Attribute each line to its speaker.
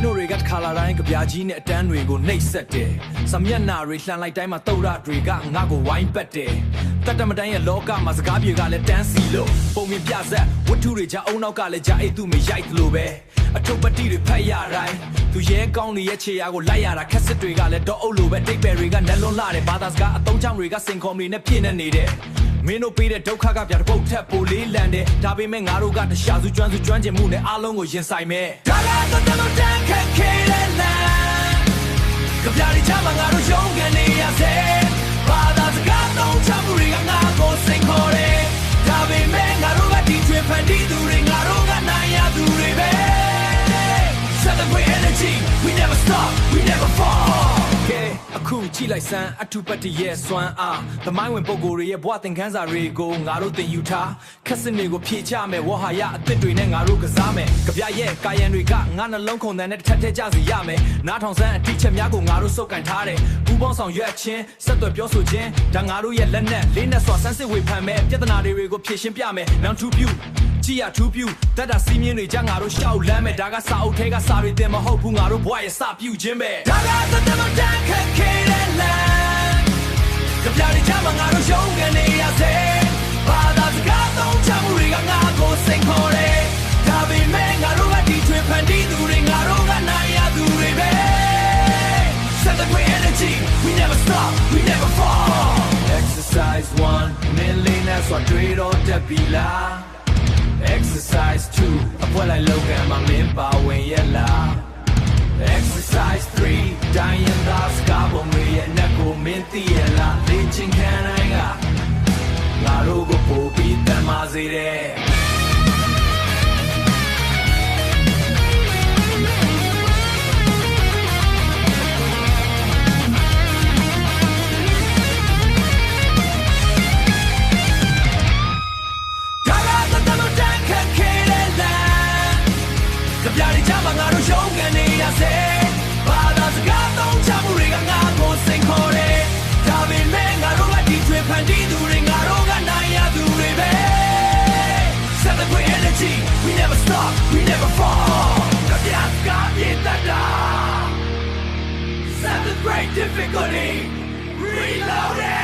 Speaker 1: တို့တွေကခါလာတိုင်းကြပြာကြီးနဲ့အတန်းတွေကိုနှိပ်စက်တယ်စမျက်နာတွေလှန်လိုက်တိုင်းမှာတုတ်ရတွေကငါ့ကိုဝိုင်းပတ်တယ်တတ်တမတန်းရဲ့လောကမှာစကားပြေကလည်းတန်းစီလို့ပုံမြင်ပြဆက်ဝတ္ထုတွေကြအုံနောက်ကလည်းကြအိတ်သူမရိုက်လို့ပဲအထုပ်ပတိတွေဖတ်ရတိုင်းသူရဲကောင်းရဲ့ခြေရာကိုလိုက်ရတာခက်စစ်တွေကလည်းတော့အုပ်လိုပဲတိတ်ပယ်တွေကနှလုံးလှတယ်ဘာသာစကားအသုံးချောင်းတွေကစင်ကော်မီနဲ့ပြည့်နေတယ်မင်းတို့ပေးတဲ့ဒုက္ခကပြတပုတ်ထက်ပိုလေးလန်တယ်ဒါပေမဲ့ငါတို့ကတခြားစုကျွမ်းကျင်မှုနဲ့အားလုံးကိုရင်ဆိုင်မဲ့ဒါကတော့တလုံးတန်းခက်ခဲတဲ့လမ်းကြပြရီချမှာငါတို့ရုန်းကန်နေရစေဘာသာစကားသုံးချမှုတွေကငါကိုစိန်ခေါ်တယ်ဒါပေမဲ့ငါတို့ကဒီချွေဖန်တီးသူတွေငါတို့ကနိုင်ရသူတွေပဲ Set the great energy we never stop we never fall အခုကြည့်လိုက်စမ်းအထုပတ္တိရဲ့စွမ်းအားသမိုင်းဝင်ပုံကိုယ်ရဲ့ဘဝသင်ခန်းစာတွေကိုငါတို့သင်ယူထားခက်စစ်တွေကိုဖြေချမယ်ဝဟာရအသစ်တွေနဲ့ငါတို့ကစားမယ်ကြပြရဲ့ကာယံတွေကငါနှလုံးခုန်တဲ့တစ်ထက်ထဲကြစီရမယ်နားထောင်စမ်းအတိချက်များကိုငါတို့စုပ်ကန်ထားတယ်ပူပေါင်းဆောင်ရွက်ခြင်းဆက်သွယ်ပြောဆိုခြင်းဒါငါတို့ရဲ့လက်နက်လေးနဲ့စွာဆန်းစစ်ဝေဖန်မယ်ပြဿနာတွေကိုဖြေရှင်းပြမယ်နောင်ထူးပြူကြည်ရထူးပြူတတ်တာစီးမြင်းတွေကြငါတို့ရှောက်လမ်းမယ်ဒါကစာအုပ်ထဲကစာတွေတင်မဟုတ်ဘူးငါတို့ဘဝရဲ့စပြူခြင်းပဲဒါကသတ်တန်းခက်ခဲတဲ့လမ်းကြပြရီချမှာငါတို့ရုန်းကန်နေရစေဘာသာစကားသုံးချမှုတွေကငါကိုစိန်ခေါ်တယ်ဒါပေမဲ့ငါတို့ကဒီချွေဖန်တီးသူတွေငါတို့ကနိုင်ရသူတွေပဲ Set the great energy we never stop we never fall Exercise 1 million that's what dread or debila Exercise 2 အပွဲလိုက်လောကန်မှာမင်းပါဝင်ရလား Exercise 3 dying das ကပုံမေရဲ့နှက်ကိုမင်းသိရလားလေ့ကျင့်ခံနိုင်ကငါတို့ကိုပို့ပြီးတမ်းပါစေတဲ့ကြပြရီချမှာငါတို့ရုန်းကန်နေရစေဘာသာစကားသုံးချမှုတွေကငါကိုစိန်ခေါ်တယ်ဒါပေမဲ့ငါတို့ကဒီချွေဖန်တီးသူတွေငါတို့ကနိုင်ရသူတွေပဲ Set the great energy we never stop we never fall ကြပြစကားပြေတတ်တာ Set the great difficulty reloaded